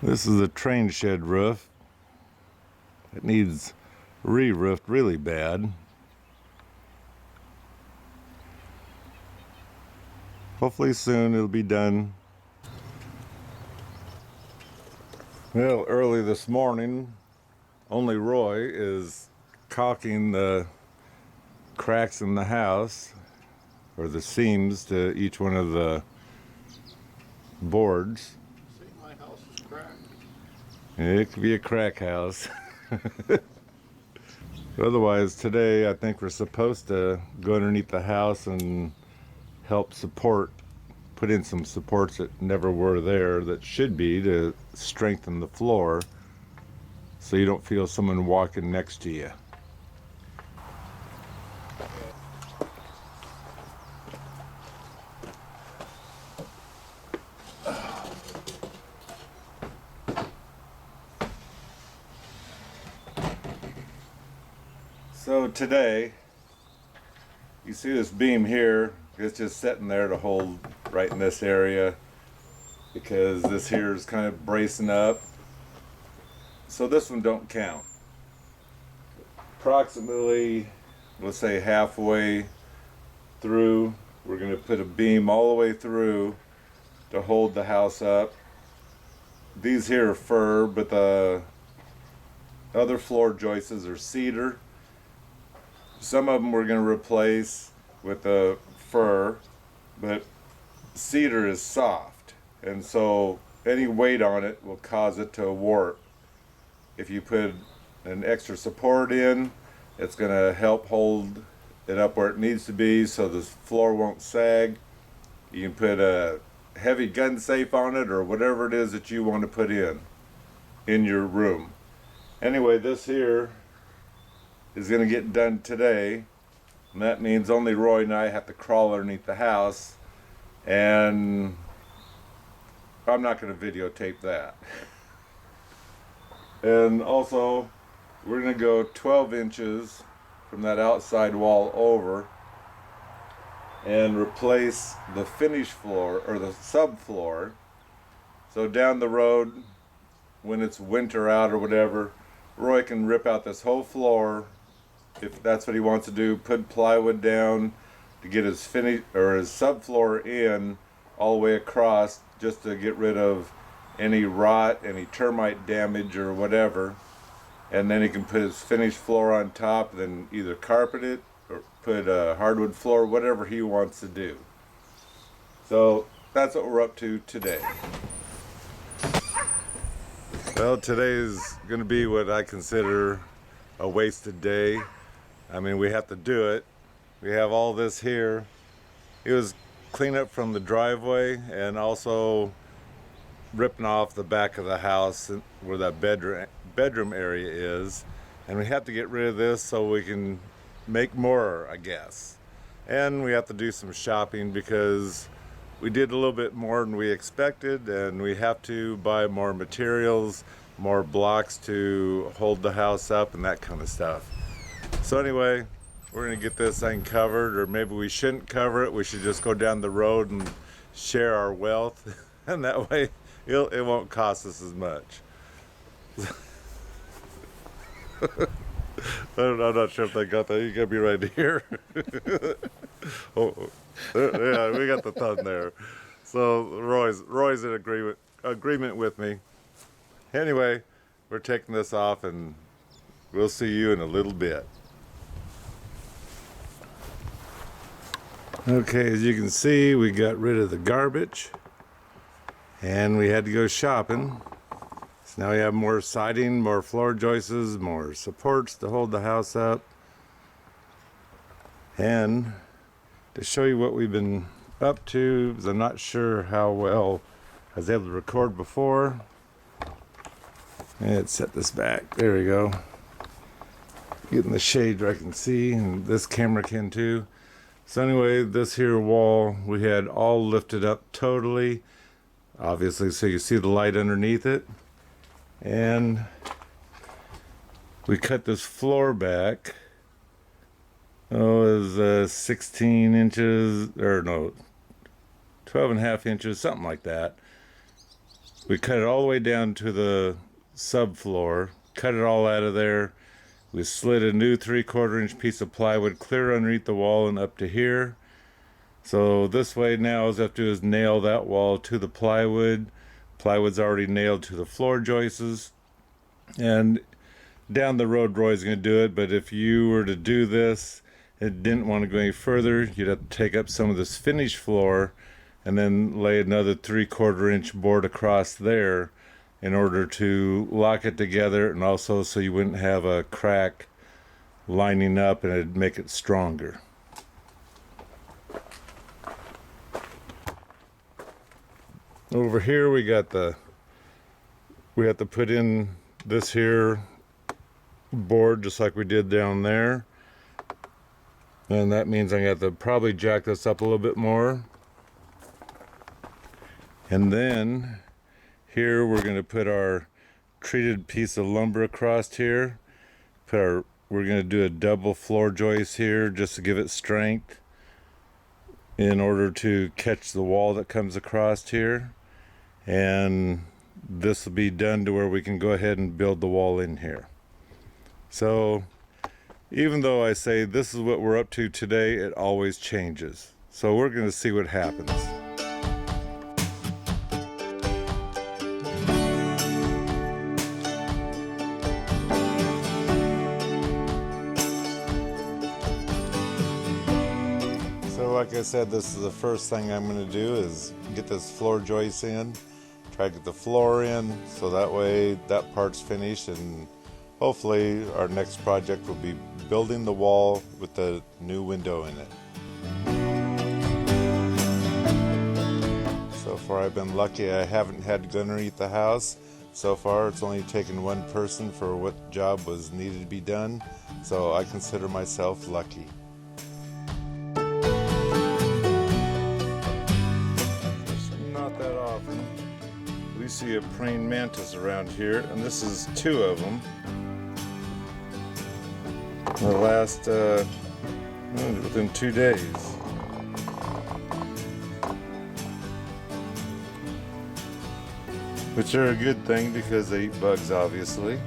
This is a train shed roof. It needs re-roofed really bad. Hopefully soon it'll be done. Well, early this morning, only Roy is caulking the cracks in the house, or the seams to each one of the boards. See, my house is cracked. It could be a crack house. Otherwise, today I think we're supposed to go underneath the house and help put in some supports that never were there that should be, to strengthen the floor so you don't feel someone walking next to you. So today, you see this beam here, it's just sitting there to hold right in this area because this here is kind of bracing up. So this one don't count. Approximately, let's say halfway through, we're going to put a beam all the way through to hold the house up. These here are fir, but the other floor joists are cedar. Some of them we're going to replace with the fir, but cedar is soft, and so any weight on it will cause it to warp. If you put an extra support in, it's going to help hold it up where it needs to be so the floor won't sag. You can put a heavy gun safe on it or whatever it is that you want to put in your room. Anyway, this here is going to get done today, and that means only Roy and I have to crawl underneath the house, and I'm not going to videotape that. And also, we're going to go 12 inches from that outside wall over and replace the finished floor, or the subfloor. So down the road, when it's winter out or whatever, Roy can rip out this whole floor, if that's what he wants to do, put plywood down to get his his subfloor in all the way across, just to get rid of any rot, any termite damage or whatever. And then he can put his finished floor on top, then either carpet it or put a hardwood floor, whatever he wants to do. So that's what we're up to today. Well, today's going to be what I consider a wasted day. I mean, we have to do it. We have all this here. It was clean up from the driveway and also ripping off the back of the house where that bedroom area is. And we have to get rid of this so we can make more, I guess. And we have to do some shopping because we did a little bit more than we expected, and we have to buy more materials, more blocks to hold the house up and that kind of stuff. So anyway, we're going to get this thing covered, or maybe we shouldn't cover it. We should just go down the road and share our wealth, and that way it won't cost us as much. I'm not sure if they got that. You got to be right here. Oh, yeah, we got the thumb there. So Roy's in agreement with me. Anyway, we're taking this off, and we'll see you in a little bit. Okay, as you can see, we got rid of the garbage, and we had to go shopping. So now we have more siding, more floor joists, more supports to hold the house up. And to show you what we've been up to, because I'm not sure how well I was able to record before. Let's set this back. There we go. Getting the shade where I can see, and this camera can too. So anyway, this here wall we had all lifted up totally, obviously, so you see the light underneath it. And we cut this floor back. Oh, it was 16 inches, or no, 12 and a half inches, something like that. We cut it all the way down to the subfloor, cut it all out of there. We slid a new 3/4 inch piece of plywood clear underneath the wall and up to here. So this way now, all I have to do is nail that wall to the plywood. Plywood's already nailed to the floor joists. And down the road, Roy's going to do it. But if you were to do this and didn't want to go any further, you'd have to take up some of this finished floor and then lay another 3/4 inch board across there in order to lock it together, and also so you wouldn't have a crack lining up, and it'd make it stronger. Over here we have to put in this here board just like we did down there, and that means I have to probably jack this up a little bit more. And then here we're going to put our treated piece of lumber across here. We're going to do a double floor joist here just to give it strength in order to catch the wall that comes across here. And this will be done to where we can go ahead and build the wall in here. So even though I say this is what we're up to today, it always changes. So we're going to see what happens. Like I said, this is the first thing I'm going to do is get this floor joist in, try to get the floor in, so that way that part's finished, and hopefully our next project will be building the wall with the new window in it. So far I've been lucky. I haven't had to go underneath the house. So far it's only taken one person for what job was needed to be done, so I consider myself lucky. We see a praying mantis around here, and this is 2 of them. The last within 2 days. Which are a good thing because they eat bugs, obviously.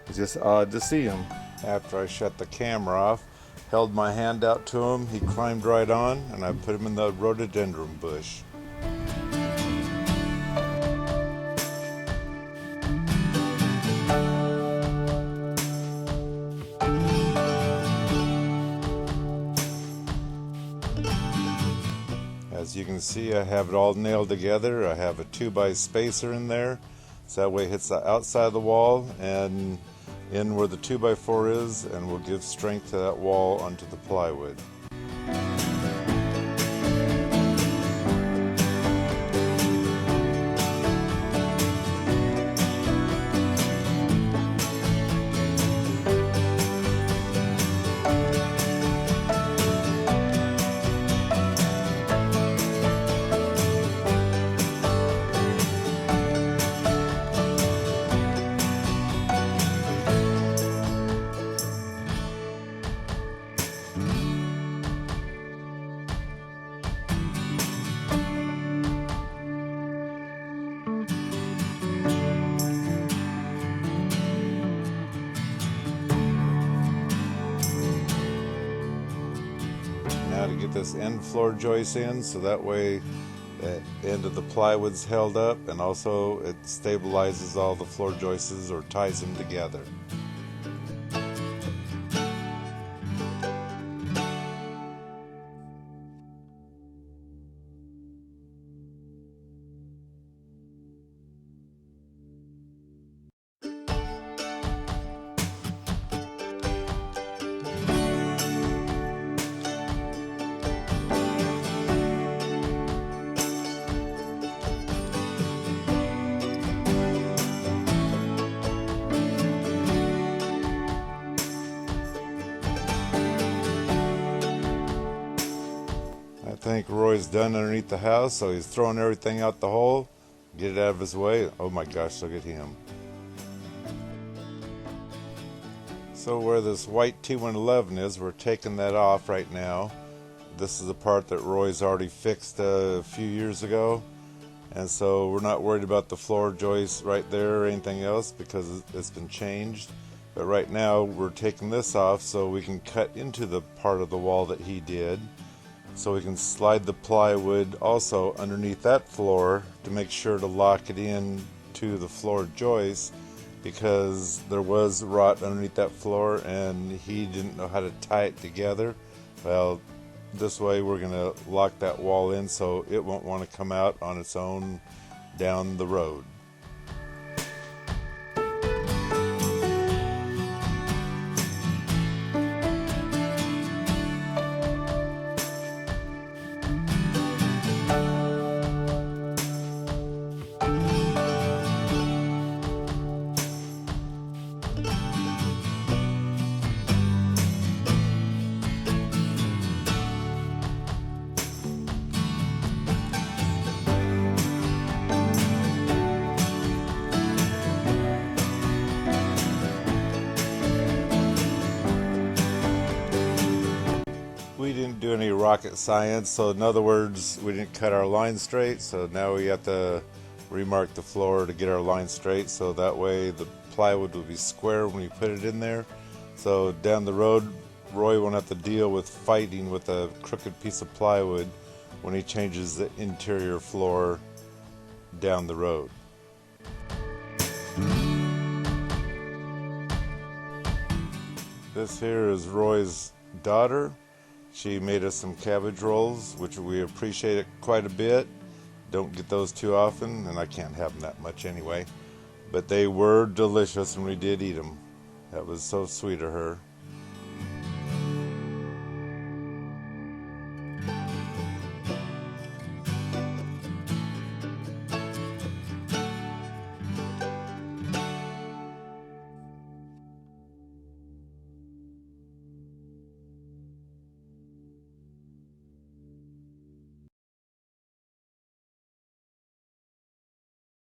It's just odd to see them. After I shut the camera off, held my hand out to him, he climbed right on, and I put him in the rhododendron bush. As you can see, I have it all nailed together. I have a 2x spacer in there, so that way it hits the outside of the wall and in where the 2x4 is, and will give strength to that wall onto the plywood. Now to get this end floor joist in, so that way the end of the plywood's held up, and also it stabilizes all the floor joists or ties them together. I think Roy's done underneath the house, so he's throwing everything out the hole, get it out of his way. Oh my gosh, look at him. So where this white T111 is, we're taking that off right now. This is a part that Roy's already fixed a few years ago, and so we're not worried about the floor joist right there or anything else because it's been changed. But right now we're taking this off so we can cut into the part of the wall that he did, so we can slide the plywood also underneath that floor to make sure to lock it in to the floor joist, because there was rot underneath that floor and he didn't know how to tie it together. Well, this way we're going to lock that wall in so it won't want to come out on its own down the road. We didn't do any rocket science, so in other words, we didn't cut our line straight, so now we have to remark the floor to get our line straight, so that way the plywood will be square when we put it in there. So down the road, Roy won't have to deal with fighting with a crooked piece of plywood when he changes the interior floor down the road. This here is Roy's daughter. She made us some cabbage rolls, which we appreciate it quite a bit. Don't get those too often, and I can't have them that much anyway. But they were delicious, and we did eat them. That was so sweet of her.